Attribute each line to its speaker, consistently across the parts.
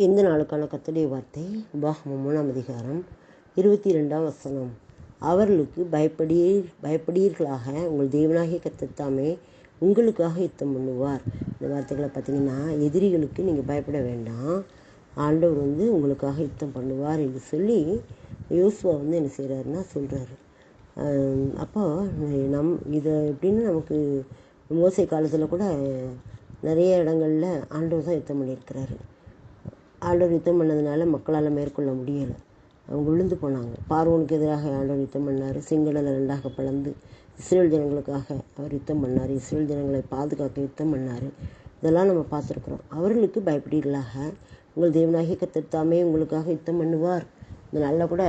Speaker 1: இந்த நாளுக்கான கர்த்தருடைய வார்த்தை உபாகமம் 3ஆம் அதிகாரம் 22ஆம் வசனம். அவர்களுக்கு பயப்படீர்களாக, உங்கள் தேவனாகிய கர்த்தர் தாமே உங்களுக்காக யுத்தம் பண்ணுவார். இந்த வார்த்தைகளை பார்த்தீங்கன்னா, எதிரிகளுக்கு நீங்கள் பயப்பட வேண்டாம், ஆண்டவர் உங்களுக்காக யுத்தம் பண்ணுவார் என்று சொல்லி யோசுவா என்ன செய்கிறாருன்னா சொல்கிறாரு. அப்போ இதை எப்படின்னு நமக்கு மோசே காலத்தில் கூட நிறைய இடங்களில் ஆண்டவர் தான் யுத்தம் பண்ணியிருக்கிறாரு. ஆண்டவர் யுத்தம் பண்ணதுனால மக்களால் மேற்கொள்ள முடியலை, அவங்க விழுந்து போனாங்க. பார்வோனுக்கு எதிராக ஆண்டவர் யுத்தம் பண்ணார், செங்கடலை 2ஆக பிளந்து இஸ்ரேல் ஜனங்களுக்காக அவர் யுத்தம் பண்ணார், இஸ்ரேல் ஜனங்களை பாதுகாக்க யுத்தம் பண்ணார். இதெல்லாம் நம்ம பார்த்துருக்குறோம். அவர்களுக்கு பயப்படீர்களாக, உங்கள் தேவனாகிய கர்த்தர் தாமே உங்களுக்காக யுத்தம் பண்ணுவார். இந்த நாளில் கூட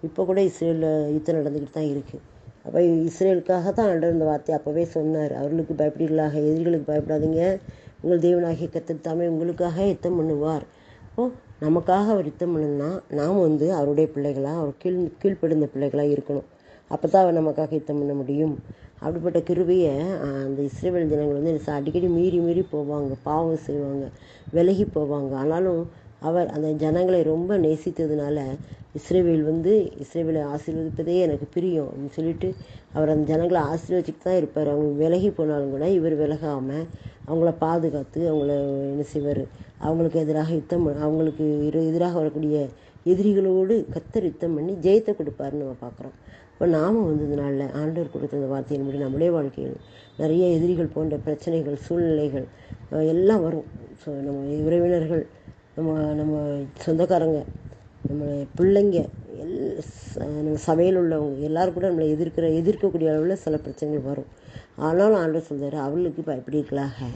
Speaker 1: இப்போ கூட இஸ்ரேலில் யுத்தம் நடந்துக்கிட்டு தான் இருக்குது. அப்போ இஸ்ரேலுக்காக தான் ஆண்டவர் இந்த வார்த்தை அப்போவே சொன்னார். அவர்களுக்கு பயப்படீர்களாக, எதிரிகளுக்கு பயப்படாதீங்க, உங்கள் தேவனாகிய கர்த்தர் தாமே உங்களுக்காக யுத்தம் பண்ணுவார். அப்போது நமக்காக அவர் யுத்தம் பண்ணணும்னா நாம் அவருடைய பிள்ளைகளாக, அவர் கீழ்ப்படுந்த பிள்ளைகளாக இருக்கணும். அப்போ தான் அவர் நமக்காக யுத்தம் பண்ண முடியும். அப்படிப்பட்ட கிருபையை அந்த இஸ்ரவேல் ஜனங்கள் அடிக்கடி மீறி போவாங்க, பாவம் செய்வாங்க, விலகி போவாங்க. ஆனாலும் அவர் அந்த ஜனங்களை ரொம்ப நேசித்ததுனால இஸ்ரவேலை ஆசீர்வதிப்பதே எனக்கு பிரியம் அப்படின்னு சொல்லிட்டு அவர் அந்த ஜனங்களை ஆசீர்வதிச்சுட்டு தான் இருப்பார். அவங்க விலகி போனாலும் கூட இவர் விலகாமல் அவங்கள பாதுகாத்து அவங்கள என்ன செய்வார், அவங்களுக்கு எதிராக அவங்களுக்கு எதிராக வரக்கூடிய எதிரிகளோடு கர்த்தர் யுத்தம் பண்ணி ஜெயத்தை கொடுப்பாருன்னு நம்ம பார்க்குறோம். இப்போ நாம் இந்த நாளில் ஆண்டவர் கொடுத்த அந்த வார்த்தையின்படி நம்முடைய வாழ்க்கையில் நிறைய எதிரிகள் போன்ற பிரச்சனைகள், சூழ்நிலைகள் எல்லாம் வரும். ஸோ நம்ம உறவினர்கள், நம்ம சொந்தக்காரங்க, நம்ம பிள்ளைங்க, நம்ம சபையில் உள்ளவங்க எல்லோரும் கூட நம்மளை எதிர்க்கக்கூடிய அளவில் சில பிரச்சனைகள் வரும். ஆனாலும் ஆண்டவர் சொல்கிறார், அவர்களுக்கு பயப்படீர்களாக,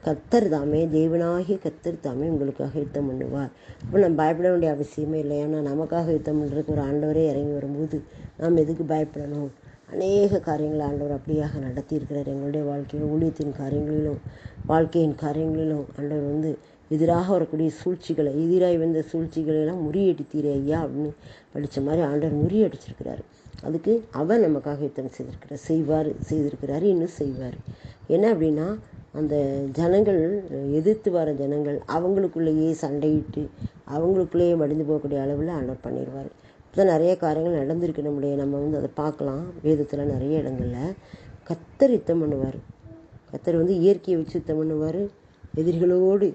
Speaker 1: கர்த்தர் தாமே தேவனாகிய கர்த்தர் தாமே உங்களுக்காக யுத்தம் பண்ணுவார். அப்போ நம்ம பயப்பட வேண்டிய அவசியமே இல்லை. ஏன்னா நமக்காக யுத்தம் பண்ணுறதுக்கு ஒரு ஆண்டவரே இறங்கி வரும்போது நாம் எதுக்கு பயப்படணும்? அநேக காரியங்களை ஆண்டவர் அப்படியாக நடத்தியிருக்கிறார். எங்களுடைய வாழ்க்கையில், ஊழியத்தின் காரியங்களிலும் வாழ்க்கையின் காரியங்களிலும் ஆண்டவர் எதிராக வரக்கூடிய சூழ்ச்சிகளை, எதிராக வந்த சூழ்ச்சிகளெல்லாம் முறியடித்தீரே ஐயா அப்படின்னு படித்த மாதிரி ஆண்டவர் முறியடிச்சிருக்கிறார். அதுக்கு அவர் நமக்காக யுத்தம் செய்திருக்கிறார், இன்னும் செய்வார். என்ன அப்படின்னா, அந்த ஜனங்கள் எதிர்த்து வர ஜனங்கள் அவங்களுக்குள்ளேயே சண்டையிட்டு அவங்களுக்குள்ளேயே மடிந்து போகக்கூடிய அளவில் ஆண்டவர் பண்ணிடுவார். இப்போ நிறைய காரியங்கள் நடந்திருக்கு. நம்ம அதை பார்க்கலாம். வேதத்தில் நிறைய இடங்களில் கர்த்தர் யுத்தம் பண்ணுவார். கர்த்தர் இயற்கையை வச்சு யுத்தம் பண்ணுவார். எதிரிகளோடு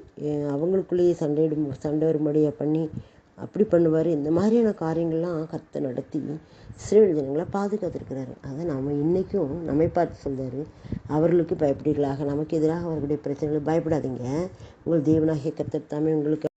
Speaker 1: அவங்களுக்குள்ளேயே சண்டை வரும்படியாக பண்ணி அப்படி பண்ணுவார். இந்த மாதிரியான காரியங்கள்லாம் கர்த்தர் நடத்தி இஸ்ரவேல் ஜனங்களை பாதுகாத்திருக்கிறாரு. அதை நாம் இன்றைக்கும் நம்மை பார்த்து சொல்கிறாரு, அவர்களுக்கு பயப்படீர்களாக, நமக்கு எதிராக அவர்களுடைய பிரச்சனைகளை பயப்படாதீங்க, உங்கள் தேவனாகிய கர்த்தர் தாமே உங்களுக்கு